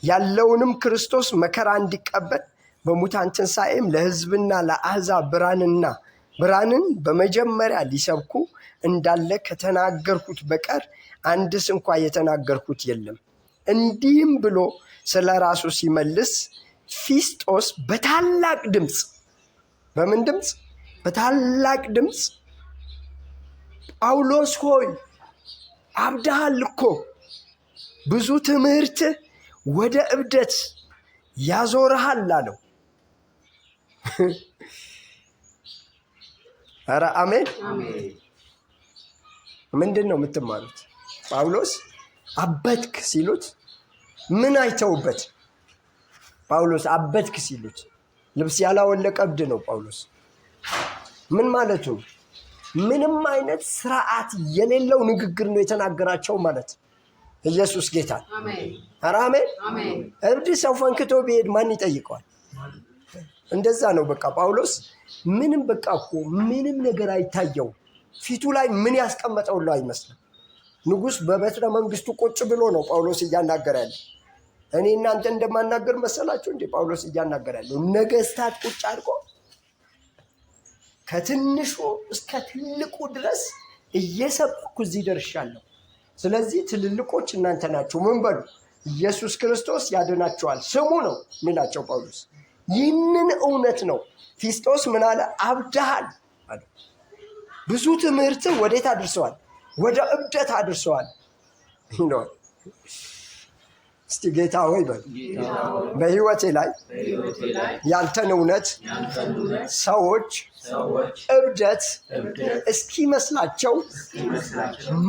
ያለውንም ክርስቶስ መከራ እንዲቀበል በሙታን ትንሣኤም ለሕዝብና ለአሕዛብ ብርሃንን በመጀመሪያ ሊሰብኩ እንዳለ ከተናገርኩት በቀር አንድስ እንኳ የተናገርኩት የለም። እንዲህም ብሎ ስለ ራሱ ሲመልስ ፊስጦስ በታላቅ ድምፅ በምን ድምፅ? በታላቅ ድምፅ ጳውሎስ ሆይ አብደሃል እኮ፣ ብዙ ትምህርት ወደ እብደት ያዞርሃል አለው። ኧረ አሜን። ምንድን ነው የምትማሩት? ጳውሎስ አበድክ ሲሉት ምን አይተውበት? ጳውሎስ አበድክ ሲሉት ልብስ ያላወለቀ እብድ ነው ጳውሎስ። ምን ማለቱ? ምንም አይነት ስርዓት የሌለው ንግግር ነው የተናገራቸው ማለት። ኢየሱስ ጌታ። ኧረ አሜን። እብድ ሰው ፈንክቶ ቢሄድ ማን ይጠይቀዋል? እንደዛ ነው በቃ። ጳውሎስ ምንም በቃ እኮ ምንም ነገር አይታየው። ፊቱ ላይ ምን ያስቀመጠው ሁሉ አይመስልም። ንጉሥ በበትረ መንግስቱ ቁጭ ብሎ ነው ጳውሎስ እያናገረ ያለ። እኔ እናንተ እንደማናገር መሰላችሁ እንዴ? ጳውሎስ እያናገረ ያለው ነገስታት ቁጭ አድርጎ ከትንሹ እስከ ትልቁ ድረስ እየሰበኩ እዚህ ደርሻለሁ። ስለዚህ ትልልቆች እናንተ ናችሁ። ምን በሉ? ኢየሱስ ክርስቶስ ያድናችኋል ስሙ ነው የሚላቸው ጳውሎስ። ይህንን እውነት ነው። ፊስጦስ ምን አለ? አብደሃል አለ። ብዙ ትምህርትን ወዴት አድርሰዋል? ወደ እብደት አድርሰዋል ይለዋል። እስቲ ጌታ ሆይ በሉ፣ በህይወቴ ላይ ያንተን እውነት ሰዎች እብደት እስኪመስላቸው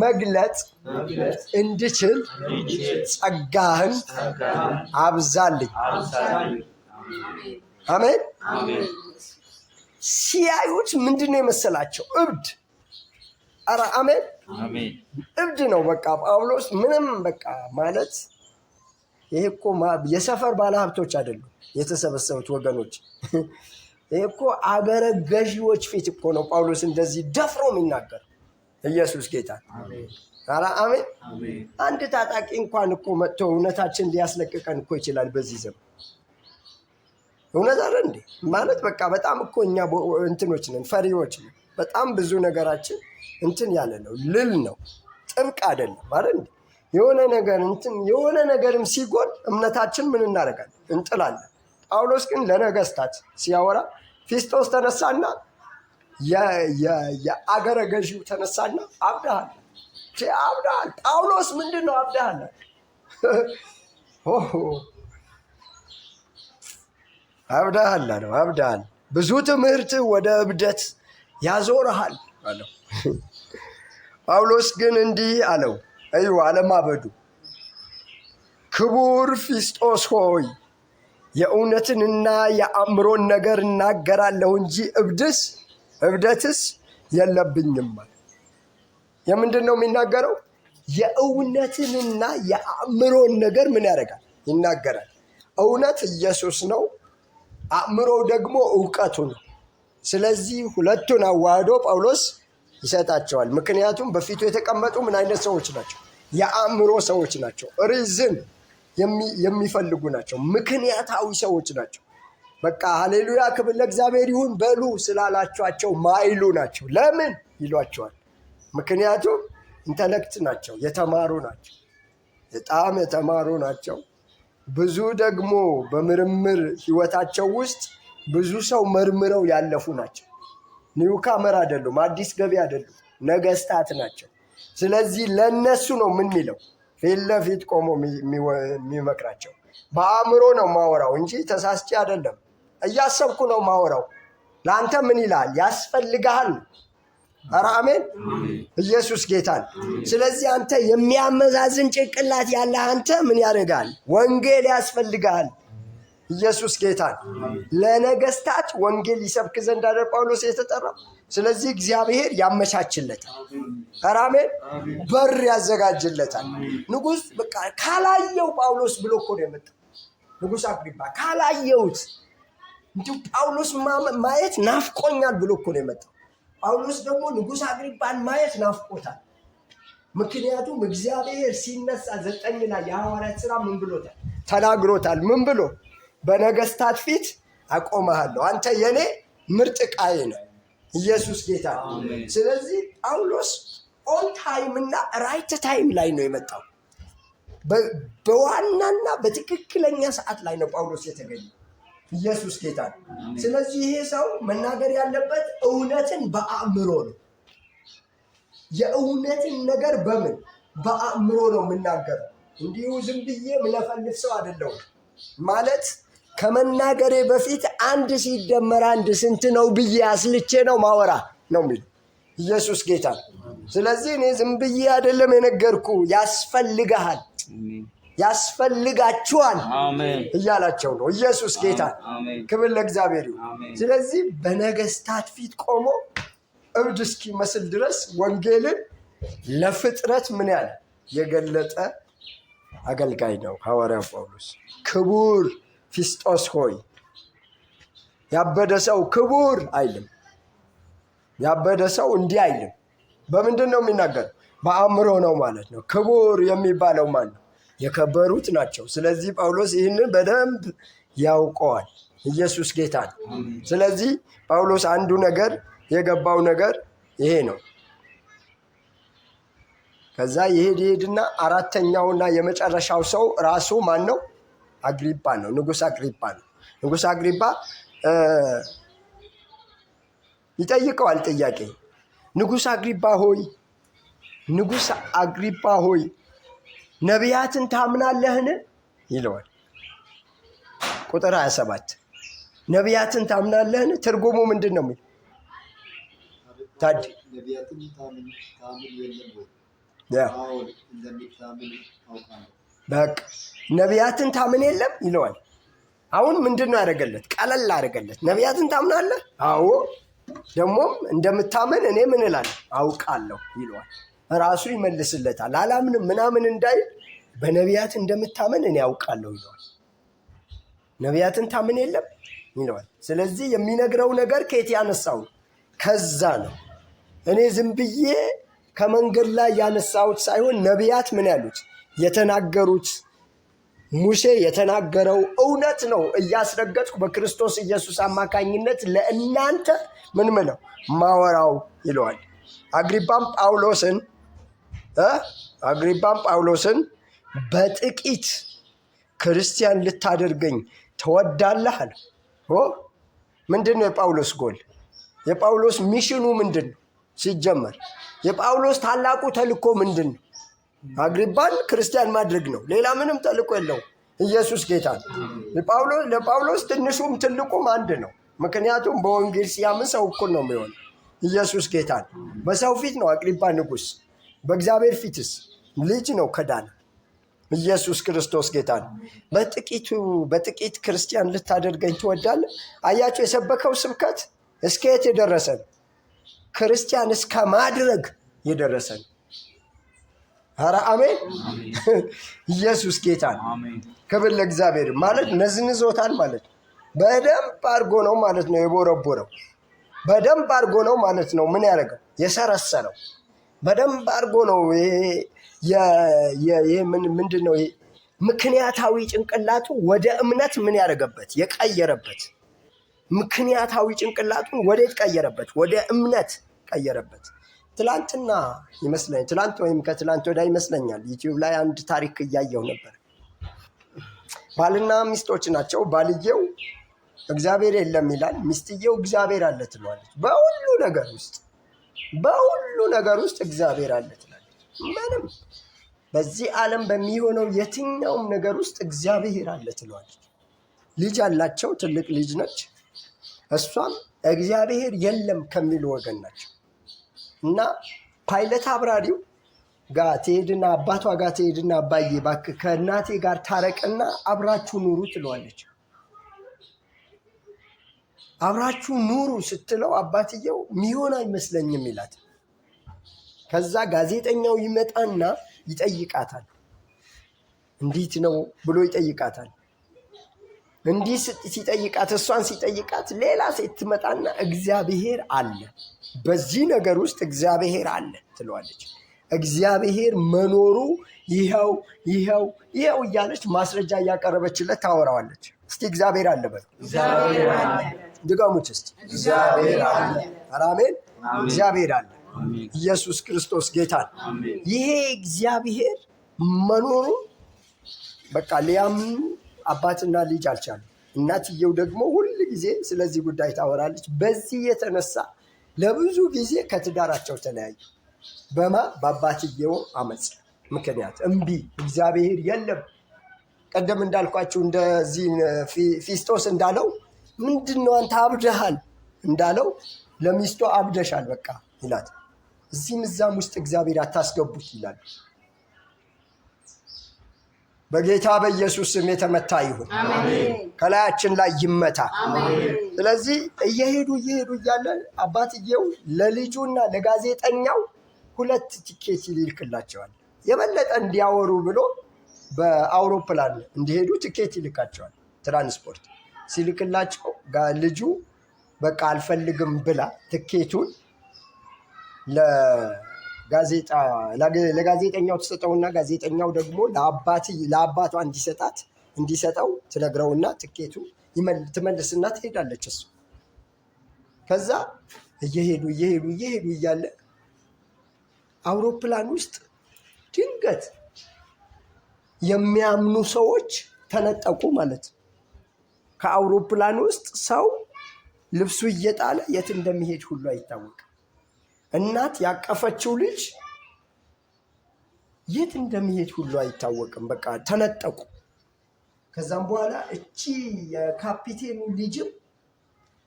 መግለጥ እንድችል ጸጋህን አብዛልኝ። አሜን። ሲያዩት ምንድን ነው የመሰላቸው? እብድ። ኧረ አሜን። እብድ ነው በቃ ጳውሎስ። ምንም በቃ ማለት ይሄ እኮ የሰፈር ባለሀብቶች አይደሉም የተሰበሰቡት ወገኖች። ይሄ እኮ አገረ ገዢዎች ፊት እኮ ነው ጳውሎስ እንደዚህ ደፍሮ የሚናገር። ኢየሱስ ጌታ። ኧረ አሜን። አንድ ታጣቂ እንኳን እኮ መጥቶ እውነታችን ሊያስለቅቀን እኮ ይችላል በዚህ ዘመን። እውነት አለ እንዴ? ማለት በቃ በጣም እኮ እኛ እንትኖች ነን፣ ፈሪዎች ነን። በጣም ብዙ ነገራችን እንትን ያለ ነው፣ ልል ነው፣ ጥብቅ አይደለም ማለት እንዴ? የሆነ ነገርም ሲጎል እምነታችን ምን እናደርጋለን? እንጥላለን። ጳውሎስ ግን ለነገስታት ሲያወራ ፊስጦስ ተነሳና የአገረ ገዢው ተነሳና አብደሃል ጳውሎስ ምንድን ነው አብደሃል? አብደሃል አለው። አብደሃል፣ ብዙ ትምህርት ወደ እብደት ያዞርሃል አለው። ጳውሎስ ግን እንዲህ አለው፣ እዩ አለማበዱ። ክቡር ፊስጦስ ሆይ የእውነትንና የአእምሮን ነገር እናገራለሁ እንጂ እብደትስ የለብኝም። የምንድን ነው የሚናገረው? የእውነትንና የአእምሮን ነገር ምን ያደርጋል? ይናገራል። እውነት ኢየሱስ ነው፣ አእምሮው ደግሞ እውቀቱ ነው። ስለዚህ ሁለቱን አዋህዶ ጳውሎስ ይሰጣቸዋል። ምክንያቱም በፊቱ የተቀመጡ ምን አይነት ሰዎች ናቸው? የአእምሮ ሰዎች ናቸው። ሪዝን የሚፈልጉ ናቸው። ምክንያታዊ ሰዎች ናቸው። በቃ ሃሌሉያ ክብር ለእግዚአብሔር ይሁን በሉ ስላላቸዋቸው ማይሉ ናቸው። ለምን ይሏቸዋል? ምክንያቱም ኢንተሌክት ናቸው፣ የተማሩ ናቸው፣ በጣም የተማሩ ናቸው። ብዙ ደግሞ በምርምር ህይወታቸው ውስጥ ብዙ ሰው መርምረው ያለፉ ናቸው። ኒውካመር አይደሉም፣ አዲስ ገቢ አይደሉም፣ ነገስታት ናቸው። ስለዚህ ለነሱ ነው ምን ሚለው ፊት ለፊት ቆሞ የሚመክራቸው። በአእምሮ ነው ማወራው እንጂ ተሳስቼ አይደለም፣ እያሰብኩ ነው ማወራው። ለአንተ ምን ይላል? ያስፈልግሃል። ኧረ አሜን። ኢየሱስ ጌታን። ስለዚህ አንተ የሚያመዛዝን ጭንቅላት ያለ አንተ ምን ያደርጋል? ወንጌል ያስፈልግሃል። ኢየሱስ ጌታን። ለነገስታት ወንጌል ይሰብክ ዘንድ አይደል ጳውሎስ የተጠራው? ስለዚህ እግዚአብሔር ያመቻችለታል። ኧረ አሜን። በር ያዘጋጅለታል። ንጉሥ በቃ ካላየው ጳውሎስ ብሎ እኮ ነው የመጣው። ንጉሥ አግሪጳ ካላየውት እንዲሁ ጳውሎስ ማየት ናፍቆኛል ብሎ እኮ ነው የመጣው። ጳውሎስ ደግሞ ንጉሥ አግሪጳን ማየት ናፍቆታል። ምክንያቱም እግዚአብሔር ሲነሳ 9 ላይ የሐዋርያት ሥራ ምን ብሎታል? ተናግሮታል። ምን ብሎ? በነገስታት ፊት አቆመሃለሁ፣ አንተ የኔ ምርጥ ዕቃዬ ነህ። ኢየሱስ ጌታ። ስለዚህ ጳውሎስ ኦን ታይም እና ራይት ታይም ላይ ነው የመጣው። በዋናና በትክክለኛ ሰዓት ላይ ነው ጳውሎስ የተገኘ። ኢየሱስ ጌታ። ስለዚህ ይሄ ሰው መናገር ያለበት እውነትን በአእምሮ ነው። የእውነትን ነገር በምን? በአእምሮ ነው የምናገረው። እንዲሁ ዝም ብዬ ምለፈልፍ ሰው አይደለሁም። ማለት ከመናገሬ በፊት 1 ሲደመር 1 ስንት ነው ብዬ አስልቼ ነው ማወራ ነው የሚል ኢየሱስ ጌታ። ስለዚህ እኔ ዝም ብዬ አይደለም የነገርኩ፣ ያስፈልግሃል፣ ያስፈልጋችኋል እያላቸው ነው። ኢየሱስ ጌታ። ክብር ለእግዚአብሔር ይሁን። ስለዚህ በነገስታት ፊት ቆሞ እብድ እስኪመስል ድረስ ወንጌልን ለፍጥረት ምን ያለ የገለጠ አገልጋይ ነው ሐዋርያው ጳውሎስ። ክቡር ፊስጦስ ሆይ፣ ያበደ ሰው ክቡር አይልም። ያበደ ሰው እንዲህ አይልም። በምንድን ነው የሚናገረው? በአእምሮ ነው ማለት ነው። ክቡር የሚባለው ማን ነው? የከበሩት ናቸው። ስለዚህ ጳውሎስ ይህንን በደንብ ያውቀዋል። ኢየሱስ ጌታ ነው። ስለዚህ ጳውሎስ አንዱ ነገር የገባው ነገር ይሄ ነው። ከዛ ይሄድና አራተኛውና የመጨረሻው ሰው ራሱ ማን ነው? አግሪጳ ነው። ንጉሥ አግሪጳ ነው። ንጉሥ አግሪጳ ይጠይቀዋል ጥያቄ። ንጉሥ አግሪጳ ሆይ፣ ንጉሥ አግሪጳ ሆይ ነቢያትን ታምናለህን? ይለዋል። ቁጥር 27 ነቢያትን ታምናለህን? ትርጉሙ ምንድን ነው? ታድ በቃ ነቢያትን ታምን የለም ይለዋል። አሁን ምንድን ነው ያደረገለት? ቀለል አደረገለት። ነቢያትን ታምናለህ? አዎ፣ ደግሞም እንደምታምን እኔ ምን እላለሁ? አውቃለሁ ይለዋል። ራሱ ይመልስለታል። አላምንም ምናምን እንዳይል በነቢያት እንደምታምን እኔ አውቃለሁ ይለዋል። ነቢያትን ታምን የለም ይለዋል። ስለዚህ የሚነግረው ነገር ከየት ያነሳው? ከዛ ነው። እኔ ዝም ብዬ ከመንገድ ላይ ያነሳሁት ሳይሆን ነቢያት ምን ያሉት የተናገሩት፣ ሙሴ የተናገረው እውነት ነው እያስረገጥኩ በክርስቶስ ኢየሱስ አማካኝነት ለእናንተ ምን ምለው ማወራው ይለዋል። አግሪጳም ጳውሎስን በጥቂት ክርስቲያን ልታደርገኝ ትወዳለህ አለ። ምንድን ነው የጳውሎስ ጎል? የጳውሎስ ሚሽኑ ምንድን ነው? ሲጀመር የጳውሎስ ታላቁ ተልእኮ ምንድን ነው? አግሪጳን ክርስቲያን ማድረግ ነው። ሌላ ምንም ተልእኮ የለውም። ኢየሱስ ጌታ ነው። ለጳውሎስ ትንሹም ትልቁም አንድ ነው። ምክንያቱም በወንጌል ሲያምን ሰው እኩል ነው የሚሆን። ኢየሱስ ጌታ ነው። በሰው ፊት ነው አግሪጳ ንጉሥ፣ በእግዚአብሔር ፊትስ ልጅ ነው ከዳነ። ኢየሱስ ክርስቶስ ጌታ ነው። በጥቂት ክርስቲያን ልታደርገኝ ትወዳለህ? አያቸው የሰበከው ስብከት እስከ የት የደረሰን? ክርስቲያን እስከ ማድረግ የደረሰን። ኧረ አሜን። ኢየሱስ ጌታ ነው። ክብር ለእግዚአብሔር። ማለት ነዝንዞታል ማለት ነው። በደንብ አድርጎ ነው ማለት ነው የቦረቦረው። በደንብ አድርጎ ነው ማለት ነው ምን ያደረገው? የሰረሰረው። በደንብ አድርጎ ነው ምንድን ነው ምክንያታዊ ጭንቅላቱ ወደ እምነት ምን ያደረገበት? የቀየረበት። ምክንያታዊ ጭንቅላቱን ወዴት ቀየረበት? ወደ እምነት ቀየረበት። ትላንትና ይመስለኛል፣ ትላንት ወይም ከትላንት ወዲያ ይመስለኛል ዩቲዩብ ላይ አንድ ታሪክ እያየሁ ነበር። ባልና ሚስቶች ናቸው። ባልየው እግዚአብሔር የለም ይላል፣ ሚስትየው እግዚአብሔር አለ ትለዋለች። በሁሉ ነገር ውስጥ እግዚአብሔር አለ ትላለች። ምንም በዚህ ዓለም በሚሆነው የትኛውም ነገር ውስጥ እግዚአብሔር አለ ትለዋለች። ልጅ አላቸው፣ ትልቅ ልጅ ነች። እሷም እግዚአብሔር የለም ከሚሉ ወገን ናቸው። እና ፓይለት አብራሪው ጋር ትሄድና አባቷ ጋር ትሄድና አባዬ እባክህ ከእናቴ ጋር ታረቅና አብራችሁ ኑሩ ትለዋለች። አብራችሁ ኑሩ ስትለው አባትየው ሚሆን አይመስለኝም ይላት። ከዛ ጋዜጠኛው ይመጣና ይጠይቃታል። እንዴት ነው ብሎ ይጠይቃታል። እንዲህ ሲጠይቃት እሷን ሲጠይቃት ሌላ ሴት ትመጣና እግዚአብሔር አለ፣ በዚህ ነገር ውስጥ እግዚአብሔር አለ ትለዋለች። እግዚአብሔር መኖሩ ይኸው እያለች ማስረጃ እያቀረበችለት ታወራዋለች። እስቲ እግዚአብሔር አለ በሉ። ድገሙት እስቲ። እግዚአብሔር አለ። አሜን። እግዚአብሔር አለ። ኢየሱስ ክርስቶስ ጌታ ነው። ይሄ እግዚአብሔር መኖሩ በቃ ሊያምኑ አባትና ልጅ አልቻሉ። እናትየው ደግሞ ሁል ጊዜ ስለዚህ ጉዳይ ታወራለች። በዚህ የተነሳ ለብዙ ጊዜ ከትዳራቸው ተለያዩ። በአባትየው አመፅ ምክንያት እምቢ፣ እግዚአብሔር የለም። ቀደም እንዳልኳችሁ እንደዚህ ፊስጦስ እንዳለው ምንድነው አንተ አብደሃል እንዳለው ለሚስቶ አብደሻል በቃ ይላል። እዚህም እዛም ውስጥ እግዚአብሔር አታስገቡት ይላል። በጌታ በኢየሱስ ስም የተመታ ይሁን። ከላያችን ላይ ይመታ። ስለዚህ እየሄዱ እያለ አባትየው ለልጁና ለጋዜጠኛው 2 ቲኬት ይልክላቸዋል። የበለጠ እንዲያወሩ ብሎ በአውሮፕላን እንዲሄዱ ቲኬት ይልካቸዋል። ትራንስፖርት ሲልክላቸው ልጁ በቃ አልፈልግም ብላ ትኬቱን ለጋዜጠኛው ትሰጠውና ጋዜጠኛው ደግሞ ለአባቷ እንዲሰጠው ትነግረውና ትኬቱ ትመልስና ትሄዳለች። እሱ ከዛ እየሄዱ እያለ አውሮፕላን ውስጥ ድንገት የሚያምኑ ሰዎች ተነጠቁ ማለት። ከአውሮፕላን ውስጥ ሰው ልብሱ እየጣለ የት እንደሚሄድ ሁሉ አይታወቅም። እናት ያቀፈችው ልጅ የት እንደሚሄድ ሁሉ አይታወቅም። በቃ ተነጠቁ። ከዛም በኋላ እቺ የካፒቴኑ ልጅም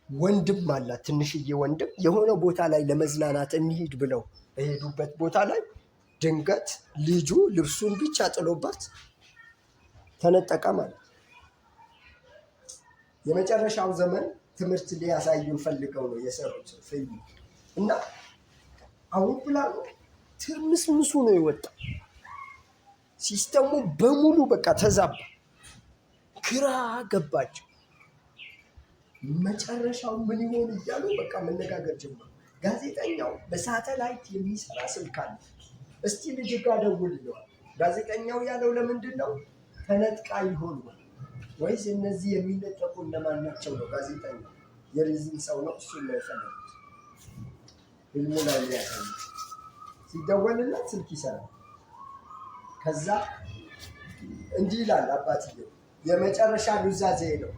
ወንድም አላት፣ ትንሽዬ ወንድም። የሆነ ቦታ ላይ ለመዝናናት እንሂድ ብለው በሄዱበት ቦታ ላይ ድንገት ልጁ ልብሱን ብቻ ጥሎባት ተነጠቀ ማለት። የመጨረሻው ዘመን ትምህርት ሊያሳዩን ፈልገው ነው የሰሩት ፊልም እና አውሮፕላኑ ትርምስምሱ ነው የወጣው። ሲስተሙ በሙሉ በቃ ተዛባ። ግራ ገባቸው። መጨረሻው ምን ይሆን እያሉ በቃ መነጋገር ጀመሩ። ጋዜጠኛው በሳተላይት የሚሰራ ስልክ አለ። እስቲ ልጅ ጋር ደውል ይለዋል። ጋዜጠኛው ያለው ለምንድን ነው? ተነጥቃ ይሆን ወይስ እነዚህ የሚነጠቁ እነማን ናቸው ነው? ጋዜጠኛው የሪዝም ሰው ነው። እሱ ነው የፈለጉት ፊልሙ ላይ ያሳዩ። ሲደወልለት ስልክ ይሰራል። ከዛ እንዲህ ይላል አባትየው፣ የመጨረሻ ኑዛዜ ነው።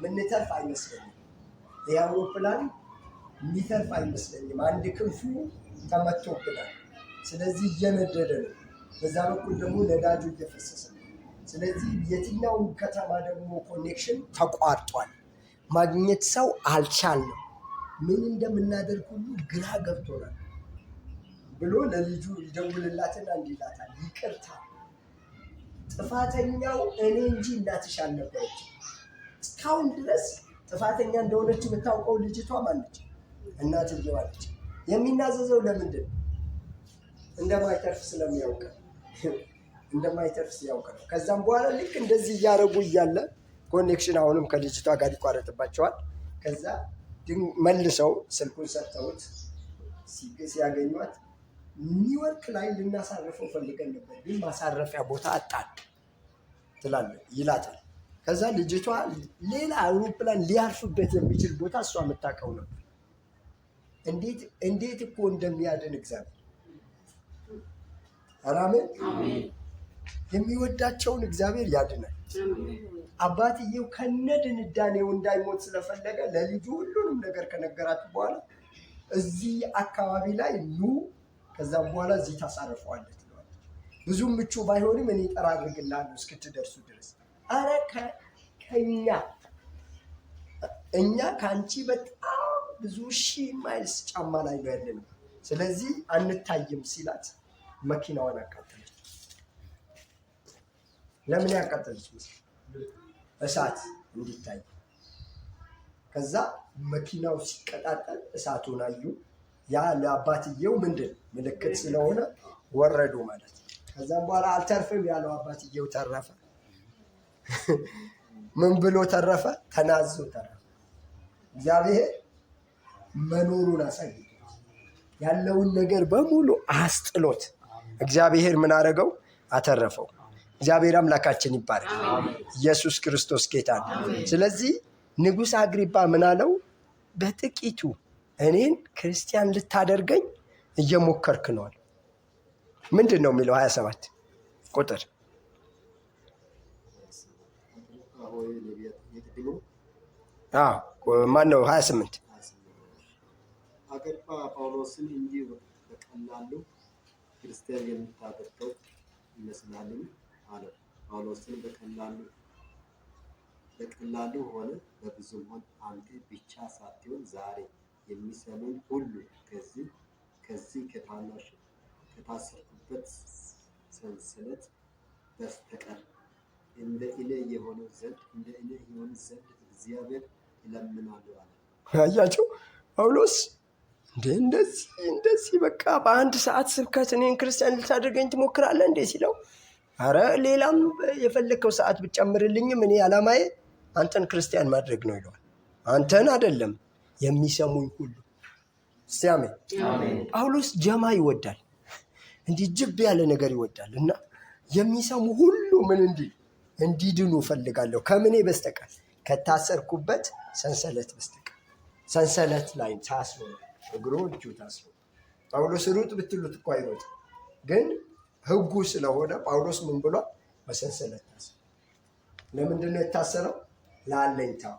ምንተርፍ አይመስለኝም። የአውሮፕላን የሚተርፍ አይመስለኝም። አንድ ክንፉ ተመቶብናል። ስለዚህ እየነደደ ነው። በዛ በኩል ደግሞ ነዳጁ እየፈሰሰ ነው። ስለዚህ የትኛውን ከተማ ደግሞ ኮኔክሽን ተቋርጧል። ማግኘት ሰው አልቻልንም። ምን እንደምናደርግ ሁሉ ግራ ገብቶናል ብሎ ለልጁ ይደውልላትና እንዲላታል፣ ይቅርታ ጥፋተኛው እኔ እንጂ እናትሽ አልነበረች። እስካሁን ድረስ ጥፋተኛ እንደሆነች የምታውቀው ልጅቷ ማነች? እናትየው አለች። የሚናዘዘው ለምንድን ነው? እንደማይተርፍ ስለሚያውቅ እንደማይተርፍ ሲያውቅ ነው። ከዛም በኋላ ልክ እንደዚህ እያደረጉ እያለ ኮኔክሽን አሁንም ከልጅቷ ጋር ይቋረጥባቸዋል። ከዛ መልሰው ስልኩን ሰጥተውት ሲያገኟት ኒውዮርክ ላይ ልናሳርፈው ፈልገን ነበር፣ ግን ማሳረፊያ ቦታ አጣን ይላታል። ከዛ ልጅቷ ሌላ አውሮፕላን ሊያርፍበት የሚችል ቦታ እሷ የምታውቀው ነበር። እንዴት እኮ እንደሚያድን እግዚአብሔር። አሜን። የሚወዳቸውን እግዚአብሔር ያድናል። አባትየው ከነድንዳኔው እንዳይሞት ስለፈለገ ለልጁ ሁሉንም ነገር ከነገራት በኋላ እዚህ አካባቢ ላይ ኑ፣ ከዛም በኋላ እዚህ ታሳርፈዋለች ትለዋለች። ብዙም ምቹ ባይሆንም እኔ ጠራርግልሃለሁ እስክትደርሱ ድረስ። አረ እኛ ከአንቺ በጣም ብዙ ሺህ ማይልስ ጫማ ላይ ነው ያለነው፣ ስለዚህ አንታይም ሲላት መኪናዋን አቃጠለች። ለምን ያቃጠለች? እሳት እንዲታይ። ከዛ መኪናው ሲቀጣጠል እሳቱን አዩ። ያ ለአባትየው ምንድን ምልክት ስለሆነ ወረዱ ማለት ነው። ከዛም በኋላ አልተርፍም ያለው አባትየው ተረፈ። ምን ብሎ ተረፈ? ተናዞ ተረፈ። እግዚአብሔር መኖሩን አሳይቶት ያለውን ነገር በሙሉ አስጥሎት እግዚአብሔር ምን አደረገው? አተረፈው። እግዚአብሔር አምላካችን ይባረክ። ኢየሱስ ክርስቶስ ጌታ ነው። ስለዚህ ንጉሥ አግሪጳ ምን አለው? በጥቂቱ እኔን ክርስቲያን ልታደርገኝ እየሞከርክ ነው። ምንድን ነው የሚለው? 27 ቁጥር ማን ነው? 28 አግሪጳ ጳውሎስን እንዲህ በቀላሉ ክርስቲያን የምታደርገው ይመስላልን? አለው። ጳውሎስን በቀላሉ ሆነ በብዙም ሆነ አንተ ብቻ ሳትሆን ዛሬ የሚሰሙኝ ሁሉ ከዚህ ከታሰርኩበት ሰንሰለት በስተቀር እንደ እኔ የሆኑ ዘንድ እግዚአብሔር እለምናለሁ አለ። አያችሁ ጳውሎስ እንደዚህ በቃ በአንድ ሰዓት ስብከት እኔን ክርስቲያን ልታደርገኝ ትሞክራለህ እንዴ ሲለው፣ አረ ሌላም የፈለከው ሰዓት ብጨምርልኝም እኔ ዓላማዬ አንተን ክርስቲያን ማድረግ ነው ይለዋል። አንተን አይደለም የሚሰሙኝ ሁሉ። እስቲ አሜን። ጳውሎስ ጀማ ይወዳል፣ እንዲህ ጅብ ያለ ነገር ይወዳል። እና የሚሰሙ ሁሉ ምን እንዲድኑ እፈልጋለሁ። ከምኔ በስተቀር? ከታሰርኩበት ሰንሰለት በስተቀር። ሰንሰለት ላይ ታስሮ እግሩ እጁ ታስሮ። ጳውሎስ ሩጥ ብትሉት እኮ አይሮጥ፣ ግን ሕጉ ስለሆነ ጳውሎስ ምን ብሏል? በሰንሰለት ታስሮ። ለምንድን ነው የታሰረው? ለአለኝታው።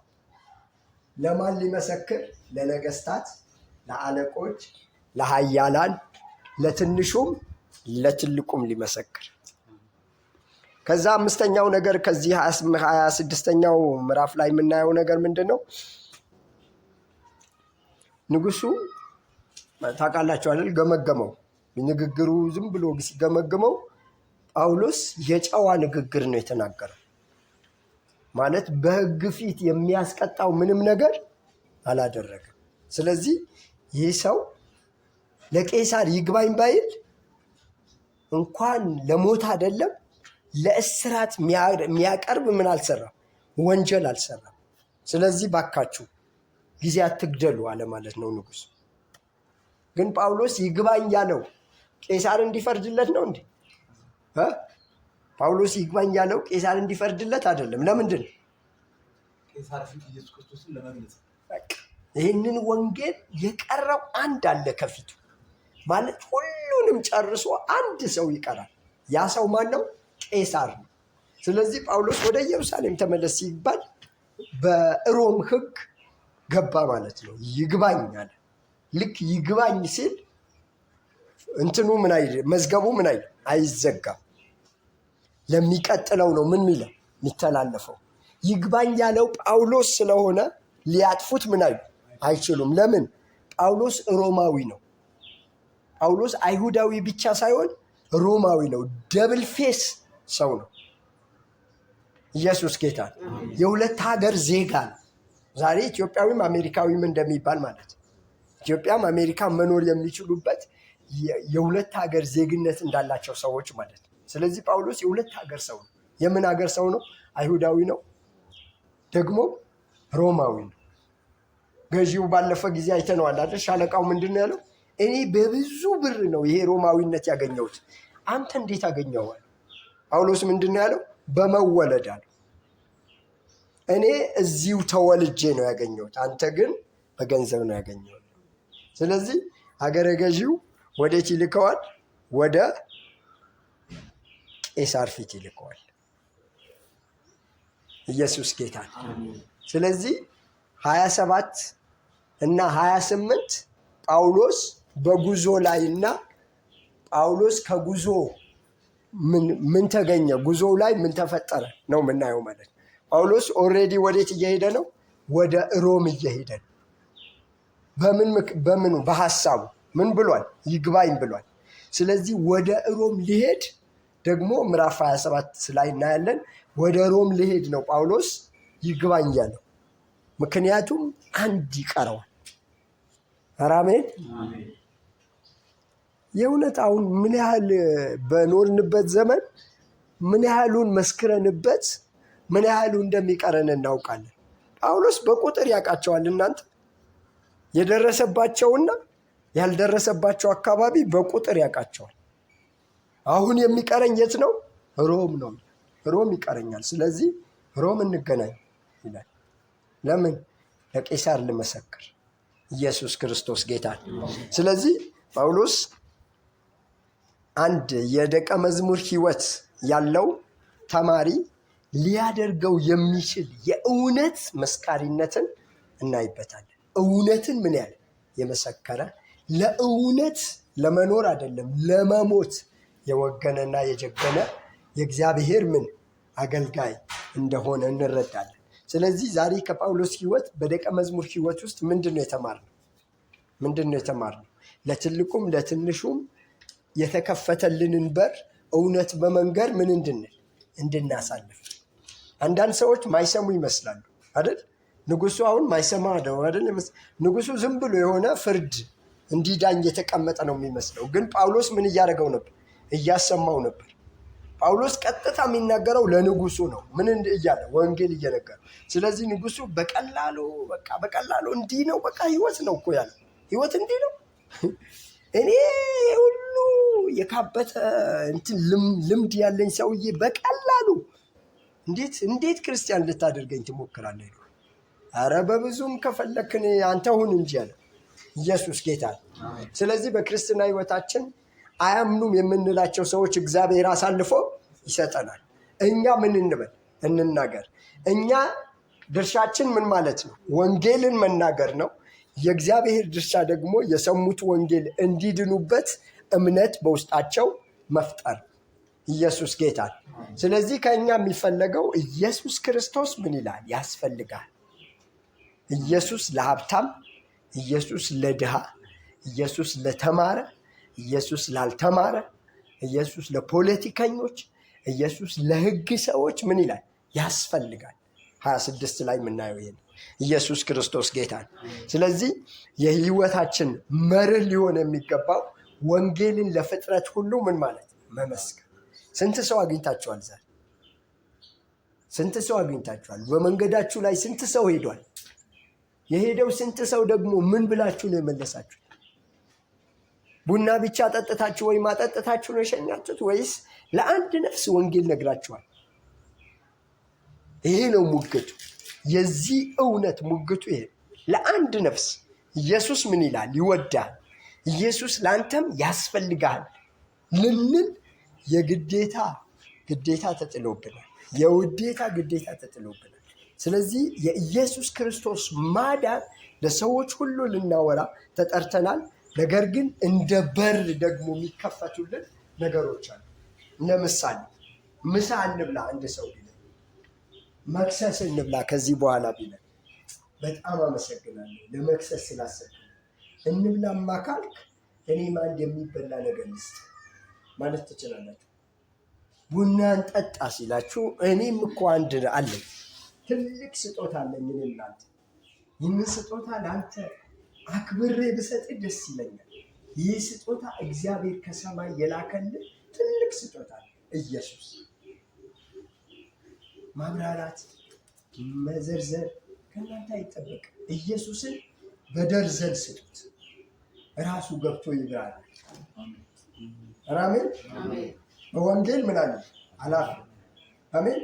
ለማን ሊመሰክር? ለነገስታት፣ ለአለቆች፣ ለኃያላን፣ ለትንሹም ለትልቁም ሊመሰክር። ከዛ አምስተኛው ነገር ከዚህ 26ኛው ምዕራፍ ላይ የምናየው ነገር ምንድን ነው? ንጉሱ ታውቃላችሁ አይደል? ገመገመው። ንግግሩ ዝም ብሎ ሲገመግመው ጳውሎስ የጨዋ ንግግር ነው የተናገረው። ማለት በሕግ ፊት የሚያስቀጣው ምንም ነገር አላደረገም። ስለዚህ ይህ ሰው ለቄሳር ይግባኝ ባይል እንኳን ለሞት አይደለም ለእስራት የሚያቀርብ ምን አልሰራም? ወንጀል አልሰራም። ስለዚህ ባካችሁ ጊዜ አትግደሉ አለ ማለት ነው ንጉሥ። ግን ጳውሎስ ይግባኝ ያለው ቄሳር እንዲፈርድለት ነው እንዴ? ጳውሎስ ይግባኝ ያለው ቄሳር እንዲፈርድለት አይደለም። ለምንድን ነው? ቄሳር ፊት ኢየሱስ ክርስቶስን ለመግለጽ። ይህንን ወንጌል የቀረው አንድ አለ ከፊቱ። ማለት ሁሉንም ጨርሶ አንድ ሰው ይቀራል። ያ ሰው ማን ነው? ቄሳር ነው። ስለዚህ ጳውሎስ ወደ ኢየሩሳሌም ተመለስ ሲባል በሮም ሕግ ገባ ማለት ነው። ይግባኝ አለ። ልክ ይግባኝ ሲል እንትኑ መዝገቡ አይዘጋም። ለሚቀጥለው ነው ምን ሚለው የሚተላለፈው። ይግባኝ ያለው ጳውሎስ ስለሆነ ሊያጥፉት አይችሉም። ለምን? ጳውሎስ ሮማዊ ነው። ጳውሎስ አይሁዳዊ ብቻ ሳይሆን ሮማዊ ነው። ደብል ፌስ ሰው ነው። ኢየሱስ ጌታ ነው። የሁለት ሀገር ዜጋ ነው። ዛሬ ኢትዮጵያዊም አሜሪካዊም እንደሚባል ማለት ነው። ኢትዮጵያም አሜሪካ መኖር የሚችሉበት የሁለት ሀገር ዜግነት እንዳላቸው ሰዎች ማለት ነው። ስለዚህ ጳውሎስ የሁለት ሀገር ሰው ነው። የምን ሀገር ሰው ነው? አይሁዳዊ ነው፣ ደግሞ ሮማዊ ነው። ገዢው ባለፈ ጊዜ አይተነዋል አይደል? ሻለቃው ምንድን ነው ያለው? እኔ በብዙ ብር ነው ይሄ ሮማዊነት ያገኘሁት፣ አንተ እንዴት አገኘዋል? ጳውሎስ ምንድን ነው ያለው? በመወለድ አለው። እኔ እዚሁ ተወልጄ ነው ያገኘሁት፣ አንተ ግን በገንዘብ ነው ያገኘሁት። ስለዚህ ሀገረ ገዢው ወዴት ይልከዋል? ወደ ቄሳር ፊት ይልከዋል። ኢየሱስ ጌታ ነው። ስለዚህ 27 እና 28 ጳውሎስ በጉዞ ላይ እና ጳውሎስ ከጉዞ ምን ተገኘ፣ ጉዞው ላይ ምን ተፈጠረ ነው የምናየው ማለት ነው። ጳውሎስ ኦልሬዲ ወዴት እየሄደ ነው? ወደ ሮም እየሄደ ነው። በምኑ በሐሳቡ ምን ብሏል? ይግባኝ ብሏል። ስለዚህ ወደ ሮም ሊሄድ ደግሞ ምዕራፍ 27 ላይ እናያለን። ወደ ሮም ሊሄድ ነው ጳውሎስ ይግባኝ ያለው። ምክንያቱም አንድ ይቀረዋል። አሜን። የእውነት አሁን ምን ያህል በኖርንበት ዘመን ምን ያህሉን መስክረንበት ምን ያህሉ እንደሚቀረን እናውቃለን። ጳውሎስ በቁጥር ያውቃቸዋል። እናንተ የደረሰባቸውና ያልደረሰባቸው አካባቢ በቁጥር ያውቃቸዋል። አሁን የሚቀረኝ የት ነው? ሮም ነው። ሮም ይቀረኛል። ስለዚህ ሮም እንገናኝ ይላል። ለምን? ለቄሳር ልመሰክር ኢየሱስ ክርስቶስ ጌታ። ስለዚህ ጳውሎስ አንድ የደቀ መዝሙር ሕይወት ያለው ተማሪ ሊያደርገው የሚችል የእውነት መስካሪነትን እናይበታለን። እውነትን ምን ያህል የመሰከረ ለእውነት ለመኖር አይደለም ለመሞት የወገነና የጀገነ የእግዚአብሔር ምን አገልጋይ እንደሆነ እንረዳለን። ስለዚህ ዛሬ ከጳውሎስ ሕይወት በደቀ መዝሙር ሕይወት ውስጥ ምንድን ነው የተማርነው? ለትልቁም ለትንሹም የተከፈተልንን በር እውነት በመንገር ምን እንድናሳልፍ። አንዳንድ ሰዎች ማይሰሙ ይመስላሉ አይደል? ንጉሱ አሁን ማይሰማ ነው አይደል? ንጉሱ ዝም ብሎ የሆነ ፍርድ እንዲዳኝ የተቀመጠ ነው የሚመስለው። ግን ጳውሎስ ምን እያደረገው ነበር? እያሰማው ነበር። ጳውሎስ ቀጥታ የሚናገረው ለንጉሱ ነው። ምን እያለ? ወንጌል እየነገረ። ስለዚህ ንጉሱ በቀላሉ እንዲህ ነው በቃ ህይወት ነው እኮ ያለ ህይወት እንዲህ ነው። እኔ ሁሉ የካበተ ልምድ ያለኝ ሰውዬ በቀላሉ እንዴት ክርስቲያን ልታደርገኝ ትሞክራለህ? አረ በብዙም ከፈለክን አንተ ሁን እንጂ ያለ ኢየሱስ ጌታ። ስለዚህ በክርስትና ህይወታችን አያምኑም የምንላቸው ሰዎች እግዚአብሔር አሳልፎ ይሰጠናል። እኛ ምን እንናገር? እኛ ድርሻችን ምን ማለት ነው? ወንጌልን መናገር ነው። የእግዚአብሔር ድርሻ ደግሞ የሰሙት ወንጌል እንዲድኑበት እምነት በውስጣቸው መፍጠር። ኢየሱስ ጌታ። ስለዚህ ከእኛ የሚፈለገው ኢየሱስ ክርስቶስ ምን ይላል? ያስፈልጋል። ኢየሱስ ለሀብታም፣ ኢየሱስ ለድሃ፣ ኢየሱስ ለተማረ፣ ኢየሱስ ላልተማረ፣ ኢየሱስ ለፖለቲከኞች፣ ኢየሱስ ለሕግ ሰዎች ምን ይላል? ያስፈልጋል። 26 ላይ የምናየው ይሄ ነው። ኢየሱስ ክርስቶስ ጌታ ነው። ስለዚህ የህይወታችን መርህ ሊሆን የሚገባው ወንጌልን ለፍጥረት ሁሉ ምን ማለት መመስከር። ስንት ሰው አግኝታችኋል? ዛሬ ስንት ሰው አግኝታችኋል? በመንገዳችሁ ላይ ስንት ሰው ሄዷል? የሄደው ስንት ሰው ደግሞ ምን ብላችሁ ነው የመለሳችሁት? ቡና ብቻ ጠጥታችሁ ወይም አጠጥታችሁ ነው የሸኛችሁት? ወይስ ለአንድ ነፍስ ወንጌል ነግራችኋል? ይሄ ነው ሙግቱ። የዚህ እውነት ሙግቱ ይሄ ለአንድ ነፍስ ኢየሱስ ምን ይላል? ይወዳል። ኢየሱስ ለአንተም ያስፈልጋል ልንል ግዴታ ተጥሎብናል። የውዴታ ግዴታ ተጥሎብናል። ስለዚህ የኢየሱስ ክርስቶስ ማዳን ለሰዎች ሁሉ ልናወራ ተጠርተናል። ነገር ግን እንደ በር ደግሞ የሚከፈቱልን ነገሮች አሉ። ለምሳሌ ምሳ እንብላ አንድ ሰው ቢለን፣ መክሰስ እንብላ ከዚህ በኋላ ቢለን፣ በጣም አመሰግናለሁ ለመክሰስ ስላሰብኩ እንብላማ ካልክ እኔም አንድ የሚበላ ነገር ልስጥ ማለት ትችላላችሁ። ቡናን ጠጣ ሲላችሁ እኔም እኮ አንድ አለኝ፣ ትልቅ ስጦታ አለኝ። ምን እናንተ ይህን ስጦታ ለአንተ አክብሬ ብሰጥ ደስ ይለኛል። ይህ ስጦታ እግዚአብሔር ከሰማይ የላከልን ትልቅ ስጦታ ኢየሱስ። ማብራራት መዘርዘር ከእናንተ አይጠበቅም። ኢየሱስን በደርዘን ስጡት፣ ራሱ ገብቶ ይብራል። አሜን። በወንጌል ምን አለ? አላፍርም። አሜን።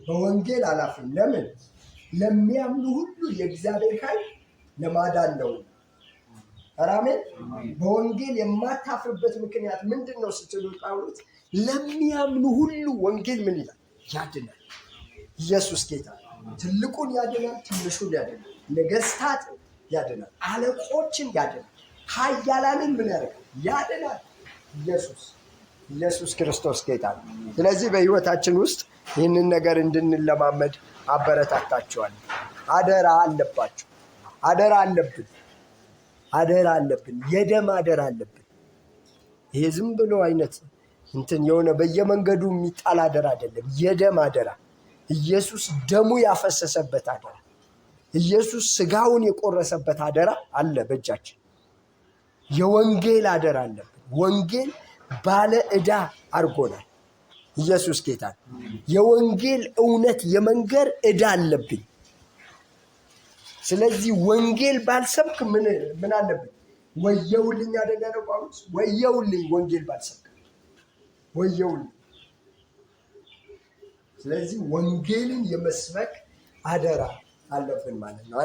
በወንጌል አላፍርም። ለምን? ለሚያምኑ ሁሉ የእግዚአብሔር ኃይል ለማዳን ነው። አሜን። በወንጌል የማታፍርበት ምክንያት ምንድን ነው ስትሉ ጳውሎስ ለሚያምኑ ሁሉ ወንጌል ምን ይላል? ያድናል። ኢየሱስ ጌታ ትልቁን ያድናል፣ ትንሹን ያድናል፣ ነገስታት ያድናል፣ አለቆችን ያድናል፣ ኃያላንን ምን ያደርጋል? ያድናል። ኢየሱስ ክርስቶስ ጌታ ነው። ስለዚህ በህይወታችን ውስጥ ይህንን ነገር እንድንለማመድ አበረታታቸዋል። አደራ አለባቸው። አደራ አለብን። የደም አደራ አለብን። ይሄ ዝም ብሎ አይነት የሆነ በየመንገዱ የሚጣል አደራ አይደለም። የደም አደራ፣ ኢየሱስ ደሙ ያፈሰሰበት አደራ፣ ኢየሱስ ስጋውን የቆረሰበት አደራ አለ በእጃችን። የወንጌል አደራ አለብን። ወንጌል ባለ ዕዳ አድርጎናል። ኢየሱስ ጌታ። የወንጌል እውነት የመንገር ዕዳ አለብኝ። ስለዚህ ወንጌል ባልሰብክ ምን አለብኝ? ወየውልኝ አይደለ ነው ጳውሎስ? ወየውልኝ ወንጌል ባልሰብክ። ወየውልኝ። ስለዚህ ወንጌልን የመስበክ አደራ አለብን ማለት ነው።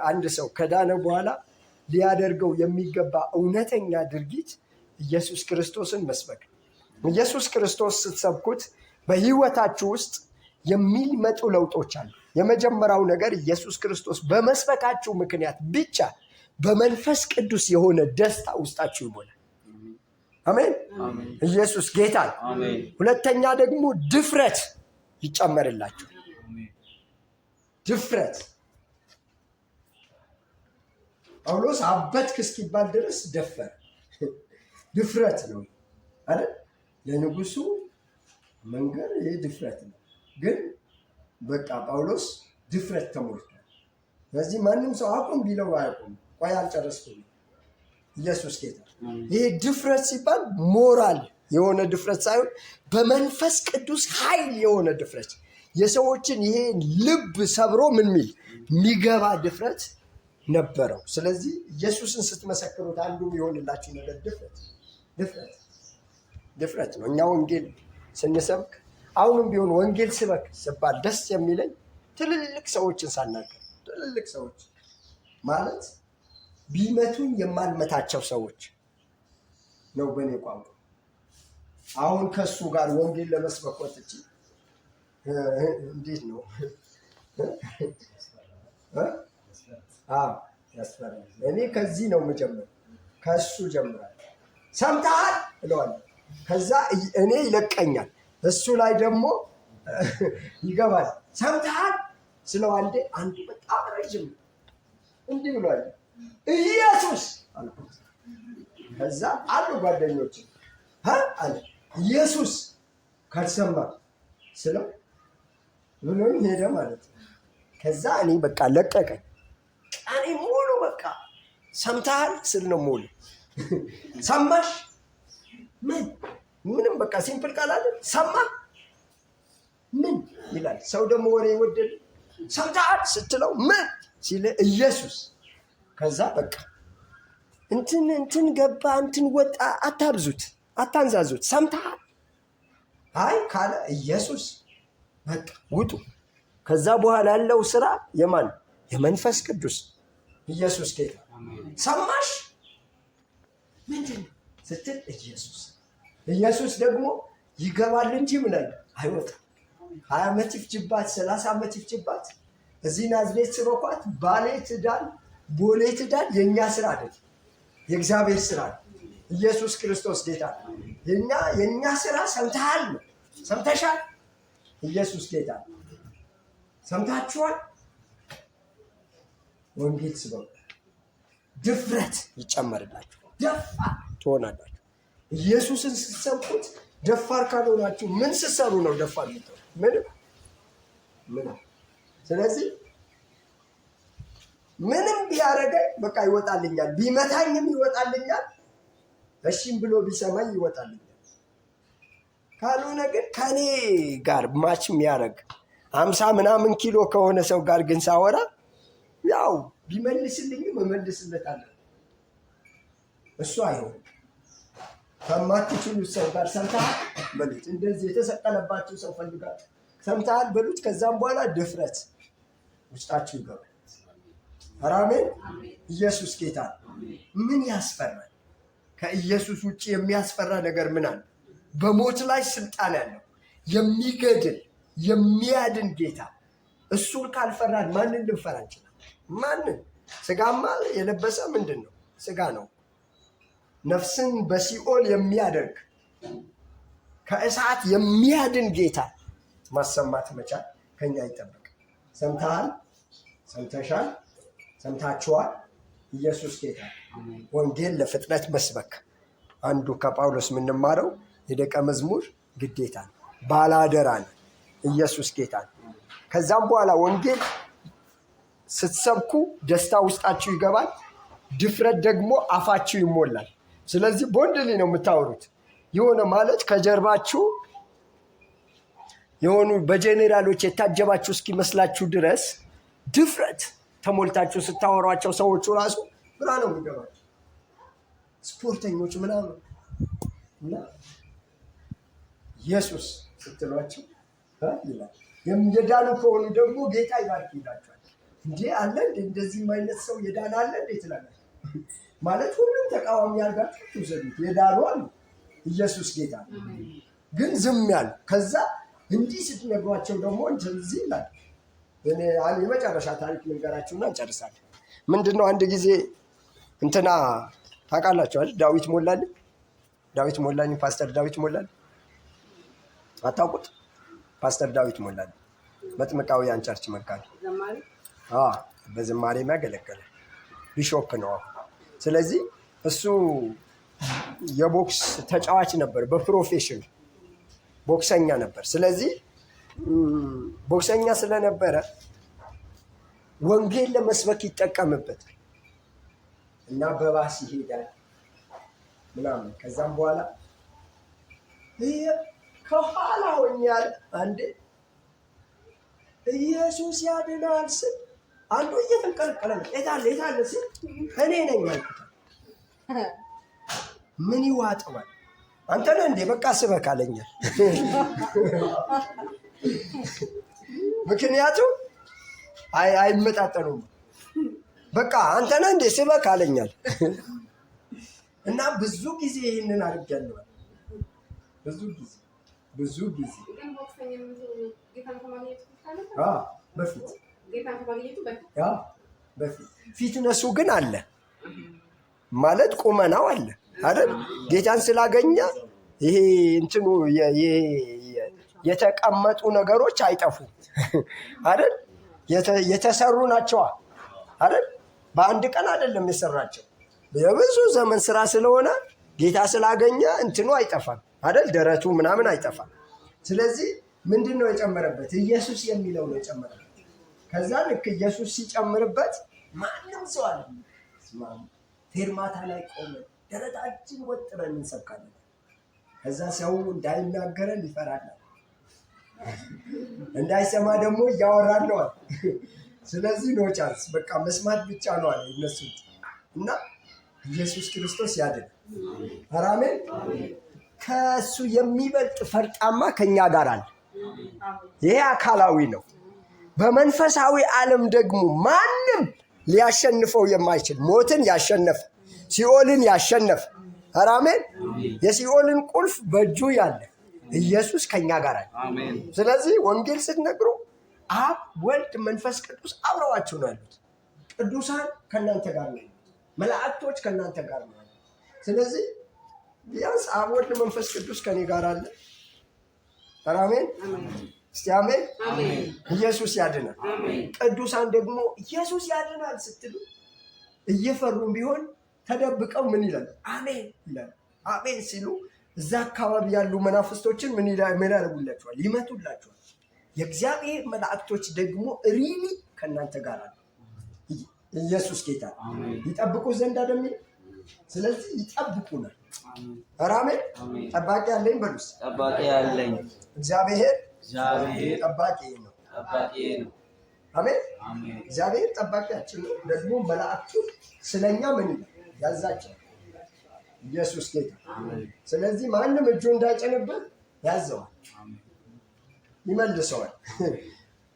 አንድ ሰው ከዳነ በኋላ ሊያደርገው የሚገባ እውነተኛ ድርጊት ኢየሱስ ክርስቶስን መስበክ። ኢየሱስ ክርስቶስ ስትሰብኩት በህይወታችሁ ውስጥ የሚመጡ ለውጦች አሉ። የመጀመሪያው ነገር ኢየሱስ ክርስቶስ በመስበካችሁ ምክንያት ብቻ በመንፈስ ቅዱስ የሆነ ደስታ ውስጣችሁ ይሞላል። አሜን። ኢየሱስ ጌታ። ሁለተኛ ደግሞ ድፍረት ይጨመርላችሁ። ድፍረት ጳውሎስ አበትክ እስኪባል ድረስ ደፈረ። ድፍረት ነው አይደል? ለንጉሱ መንገር ይሄ ድፍረት ነው። ግን በቃ ጳውሎስ ድፍረት ተሞልቷል። ስለዚህ ማንም ሰው አቁም ቢለው አያቁም። ቆይ አልጨረስኩም። ኢየሱስ ጌታ። ይሄ ድፍረት ሲባል ሞራል የሆነ ድፍረት ሳይሆን በመንፈስ ቅዱስ ኃይል የሆነ ድፍረት፣ የሰዎችን ይሄ ልብ ሰብሮ ምን ሚል የሚገባ ድፍረት ነበረው። ስለዚህ ኢየሱስን ስትመሰክሩት አንዱ የሆንላችሁ ነገር ድፍረት ነው። እኛ ወንጌል ስንሰብክ አሁንም ቢሆን ወንጌል ስበክ ስባል ደስ የሚለኝ ትልልቅ ሰዎችን ሳናገር፣ ትልልቅ ሰዎች ማለት ቢመቱኝ የማልመታቸው ሰዎች ነው በእኔ ቋንቋ። አሁን ከሱ ጋር ወንጌል ለመስበክ ወጥቼ እንዴት ነው ያስፈራል። እኔ ከዚህ ነው የምጀምረው፣ ከእሱ ጀምራል። ሰምተሃል እለዋለሁ። ከዛ እኔ ይለቀኛል፣ እሱ ላይ ደግሞ ይገባል። ሰምተሃል ስለው አንዱ በጣም ረጅም እንዲህ ብሏል፣ ኢየሱስ አልኩት። ከዛ አሉ ጓደኞች አለ ኢየሱስ ካልሰማ ስለው ብሎኝ ሄደ ማለት ነው። ከዛ እኔ በቃ ለቀቀኝ። ቀኔ ሙሉ በቃ ሰምተሃል ስል ነው ሙሉ። ሰማሽ ምንም በቃ ሲምፕል ቃል አለ። ሰማ ምን ይላል ሰው ደግሞ ወሬ ይወደድ። ሰምተሃል ስትለው ምን ሲል ኢየሱስ። ከዛ በቃ እንትን ገባ እንትን ወጣ። አታብዙት፣ አታንዛዙት። ሰምተሃል አይ ካለ ኢየሱስ በቃ ውጡ። ከዛ በኋላ ያለው ስራ የማን? የመንፈስ ቅዱስ። ኢየሱስ ጌታ። ሰማሽ ምንድን ስትል ኢየሱስ ደግሞ ይገባል እንጂ ምን አይወጣም። 20 ዓመት ይፍጅባት 30 ዓመት ይፍጅባት እዚህ ናዝሬት ስበኳት ባሌ ትዳን ቦሌ ትዳን የኛ ስራ አይደል፣ የእግዚአብሔር ስራ። ኢየሱስ ክርስቶስ ጌታ። የኛ ስራ ሰምተሃል ነው። ሰምተሻል? ኢየሱስ ጌታ። ሰምታችኋል? ወንጌል ስበኩ። ድፍረት ይጨመርላችሁ፣ ደፋር ትሆናላችሁ። ኢየሱስን ስትሰብኩት ደፋር ካልሆናችሁ ምን ስትሰሩ ነው ደፋር የምትሆኑ? ምንም። ስለዚህ ምንም ቢያደርገኝ በቃ ይወጣልኛል፣ ቢመታኝም ይወጣልኛል፣ እሺም ብሎ ቢሰማኝ ይወጣልኛል። ካልሆነ ግን ከኔ ጋር ማች የሚያደርግ 50 ምናምን ኪሎ ከሆነ ሰው ጋር ግን ሳወራ ያው ቢመልስልኝም እመልስለታለሁ። እሱ አይሆንም። ከማትችሉት ሰው ጋር ሰምተሃል በሉት። እንደዚህ የተሰቀለባችሁ ሰው ፈልጋችሁ ሰምተሃል በሉት። ከዛም በኋላ ድፍረት ውስጣችሁ ይገባል። አሜን። ኢየሱስ ጌታ። ምን ያስፈራል? ከኢየሱስ ውጭ የሚያስፈራ ነገር ምን አለ? በሞት ላይ ስልጣን ያለው የሚገድል የሚያድን ጌታ። እሱን ካልፈራን ማንን ልንፈራ እንችላለን? ማንን? ስጋማ የለበሰ ምንድን ነው? ስጋ ነው። ነፍስን በሲኦል የሚያደርግ ከእሳት የሚያድን ጌታ ማሰማት መቻል ከኛ ይጠበቅ። ሰምተሃል? ሰምተሻል? ሰምታችኋል? ኢየሱስ ጌታ። ወንጌል ለፍጥነት መስበክ አንዱ ከጳውሎስ የምንማረው የደቀ መዝሙር ግዴታ ነው። ባላደራ ነው። ኢየሱስ ጌታ። ከዛም በኋላ ወንጌል ስትሰብኩ ደስታ ውስጣችሁ ይገባል። ድፍረት ደግሞ አፋችሁ ይሞላል። ስለዚህ ቦንድሊ ነው የምታወሩት። የሆነ ማለት ከጀርባችሁ የሆኑ በጄኔራሎች የታጀባችሁ እስኪመስላችሁ ድረስ ድፍረት ተሞልታችሁ ስታወሯቸው ሰዎቹ ራሱ ብራ ነው የሚገባቸው። ስፖርተኞች ምናምን እና ኢየሱስ ስትሏቸው ይላል። የዳኑ ከሆኑ ደግሞ ጌታ ይባርክ ይላቸዋል። እንዴ አለ እንዴ እንደዚህም አይነት ሰው የዳነ አለ እንዴ ትላለች። ማለት ሁሉም ተቃዋሚ አድርጋችሁ ትውሰዱት። የዳኑ አሉ፣ ኢየሱስ ጌታ ነው። ግን ዝም ያሉ ከዛ እንዲህ ስትነግሯቸው ደግሞ እንደዚህ ይላል። እኔ የመጨረሻ ታሪክ ልንገራችሁና እንጨርሳለን። ምንድነው አንድ ጊዜ እንትና ታውቃላችሁ አይደል? ዳዊት ሞላልኝ ፓስተር ዳዊት ሞላልኝ አታውቁት? ፓስተር ዳዊት ሞላልኝ መጥምቃውያን ቸርች መጋቢ በዝማሬ የሚያገለግል ቢሾፕ ነው። ስለዚህ እሱ የቦክስ ተጫዋች ነበር፣ በፕሮፌሽን ቦክሰኛ ነበር። ስለዚህ ቦክሰኛ ስለነበረ ወንጌል ለመስበክ ይጠቀምበታል እና በባስ ይሄዳል ምናምን። ከዛም በኋላ ከኋላ ሆኛል አንዴ ኢየሱስ ያድናል ስል አንዱ እየተንቀለቀለ ነው። የታለ ስል እኔ ነኝ አልኩት። ምን ይዋጠዋል? አንተ ነህ እንዴ? በቃ ስበክ አለኛል። ምክንያቱም አይመጣጠኑም። በቃ አንተ ነህ እንዴ? ስበክ አለኛል። እና ብዙ ጊዜ ይህንን አድርጌያለሁ። ብዙ ጊዜ በፊት ፊትነሱ ግን አለ ማለት ቁመናው አለ አይደል? ጌታን ስላገኘ ይሄ እንትኑ የተቀመጡ ነገሮች አይጠፉም አይደል? የተሰሩ ናቸው አይደል? በአንድ ቀን አይደለም የሰራቸው፣ የብዙ ዘመን ስራ ስለሆነ ጌታ ስላገኘ እንትኑ አይጠፋም አይደል? ደረቱ ምናምን አይጠፋም። ስለዚህ ምንድነው የጨመረበት? ኢየሱስ የሚለው ነው የጨመረበት። ከዛ ልክ ኢየሱስ ሲጨምርበት ማንም ሰው አለ ፌርማታ ላይ ቆመ ደረታችን ወጥረን እንሰብካለን። ከዛ ሰው እንዳይናገረን ይፈራል፣ እንዳይሰማ ደግሞ እያወራን ነው። ስለዚህ ኖ ቻንስ፣ በቃ መስማት ብቻ ነው አለ እነሱ። እና ኢየሱስ ክርስቶስ ያድን። አሜን። ከሱ የሚበልጥ ፈርጣማ ከኛ ጋር አለ። ይሄ አካላዊ ነው። በመንፈሳዊ ዓለም ደግሞ ማንም ሊያሸንፈው የማይችል ሞትን ያሸነፈ ሲኦልን ያሸነፈ አሜን። የሲኦልን ቁልፍ በእጁ ያለ ኢየሱስ ከኛ ጋር አለ። ስለዚህ ወንጌል ስትነግሩ አብ ወልድ መንፈስ ቅዱስ አብረዋችሁ ነው ያሉት። ቅዱሳን ከእናንተ ጋር ነው፣ መላእክቶች ከእናንተ ጋር ነው። ስለዚህ ቢያንስ አብ ወልድ መንፈስ ቅዱስ ከኔ ጋር አለ። አሜን። እስቲ አሜን። ኢየሱስ ያድናል። ቅዱሳን ደግሞ ኢየሱስ ያድናል ስትሉ እየፈሩም ቢሆን ተደብቀው ምን ይላል? አሜን ይላል። አሜን ሲሉ እዛ አካባቢ ያሉ መናፍስቶችን ምን ያደርጉላቸዋል? ይመቱላቸዋል። የእግዚአብሔር መላእክቶች ደግሞ ሪሊ ከእናንተ ጋር አሉ። ኢየሱስ ጌታ ይጠብቁ ዘንድ አይደል? ስለዚህ ይጠብቁናል። አሜን። ጠባቂ ያለኝ በሉስ። ጠባቂ ያለኝ እግዚአብሔር ጠባቂ ነው። አሜን። እግዚአብሔር ጠባቂያችን ነው። ደግሞ መላእክቱ ስለኛ ምን ያዛቸው? ኢየሱስ ጌታ። ስለዚህ ማንም እጁ እንዳይጭንበት ያዘዋል፣ ይመልሰዋል።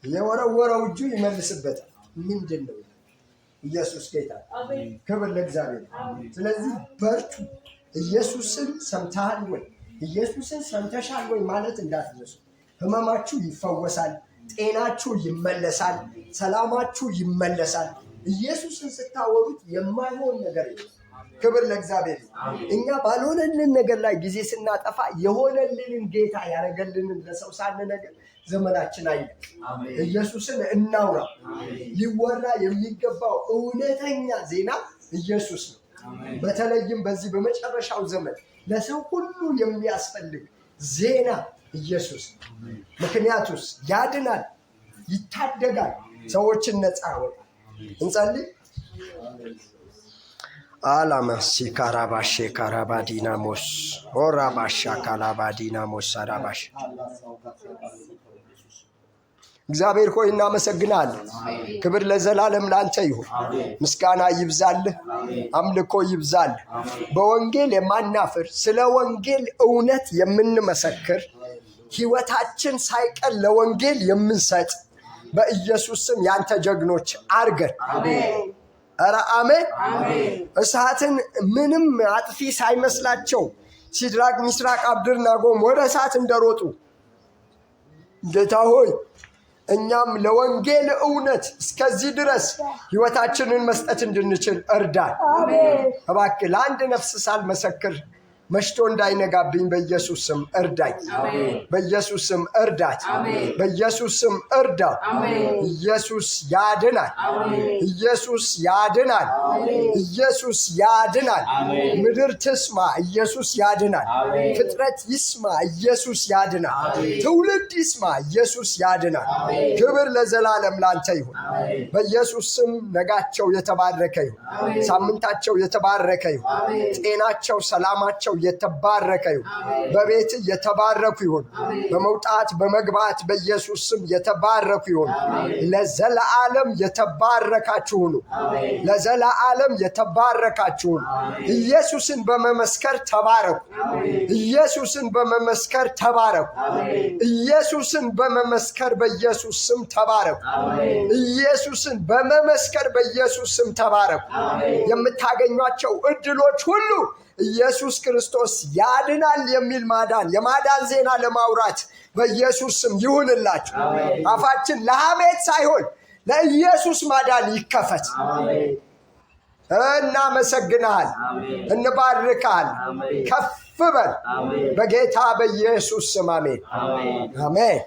የወረወረው እጁ ይመልስበታል። ምንድን ነው? ኢየሱስ ጌታ። ክብር ለእግዚአብሔር። ስለዚህ በርቱ። ኢየሱስን ሰምተሃል ወይ? ኢየሱስን ሰምተሻል ወይ ማለት እንዳትረሱ። ህመማችሁ ይፈወሳል፣ ጤናችሁ ይመለሳል፣ ሰላማችሁ ይመለሳል። ኢየሱስን ስታወሩት የማይሆን ነገር የለም። ክብር ለእግዚአብሔር። እኛ ባልሆነልን ነገር ላይ ጊዜ ስናጠፋ የሆነልንን ጌታ ያደረገልንን ለሰው ሳንነግር ዘመናችን አይደል። ኢየሱስን እናውራ። ሊወራ የሚገባው እውነተኛ ዜና ኢየሱስ ነው። በተለይም በዚህ በመጨረሻው ዘመን ለሰው ሁሉ የሚያስፈልግ ዜና ኢየሱስ ነው። ምክንያቱስ ያድናል፣ ይታደጋል፣ ሰዎችን ነፃ ያወጣል። እንጸልይ። አላማሲ ካራባሼ ካራባዲናሞስ ኦራባሻ ካላባዲናሞስ አራባሽ እግዚአብሔር ሆይ እናመሰግናለን። ክብር ለዘላለም ላንተ ይሁን። ምስጋና ይብዛልህ፣ አምልኮ ይብዛልህ። በወንጌል የማናፍር ስለ ወንጌል እውነት የምንመሰክር ሕይወታችን ሳይቀር ለወንጌል የምንሰጥ በኢየሱስ ስም ያንተ ጀግኖች አርገን። ኧረ አሜን። እሳትን ምንም አጥፊ ሳይመስላቸው ሲድራቅ ሚስራቅ አብደናጎም ወደ እሳት እንደሮጡ ጌታ ሆይ እኛም ለወንጌል እውነት እስከዚህ ድረስ ሕይወታችንን መስጠት እንድንችል እርዳን። እባክህ ለአንድ ነፍስ ሳልመሰክር መሽቶ እንዳይነጋብኝ በኢየሱስ ስም እርዳኝ። በኢየሱስ ስም እርዳት። በኢየሱስ ስም እርዳው። ኢየሱስ ያድናል። ኢየሱስ ያድናል። ኢየሱስ ያድናል። ምድር ትስማ፣ ኢየሱስ ያድናል። ፍጥረት ይስማ፣ ኢየሱስ ያድናል። ትውልድ ይስማ፣ ኢየሱስ ያድናል። ክብር ለዘላለም ላንተ ይሁን። በኢየሱስ ስም ነጋቸው የተባረከ ይሁን። ሳምንታቸው የተባረከ ይሁን። ጤናቸው፣ ሰላማቸው የተባረከ ይሁን። በቤት የተባረኩ ይሁን። በመውጣት በመግባት በኢየሱስ ስም የተባረኩ ይሁን። ለዘላለም የተባረካችሁ ሁኑ። ለዘላለም የተባረካችሁ ሁኑ። ኢየሱስን በመመስከር ተባረኩ። ኢየሱስን በመመስከር ተባረኩ። ኢየሱስን በመመስከር በኢየሱስ ስም ተባረኩ። ኢየሱስን በመመስከር በኢየሱስ ስም ተባረኩ። የምታገኟቸው እድሎች ሁሉ ኢየሱስ ክርስቶስ ያድናል የሚል ማዳን የማዳን ዜና ለማውራት በኢየሱስ ስም ይሁንላችሁ። አፋችን ለሐሜት ሳይሆን ለኢየሱስ ማዳን ይከፈት። እናመሰግናል፣ እንባርካል። ከፍ በል በጌታ በኢየሱስ ስም አሜን። አሜን።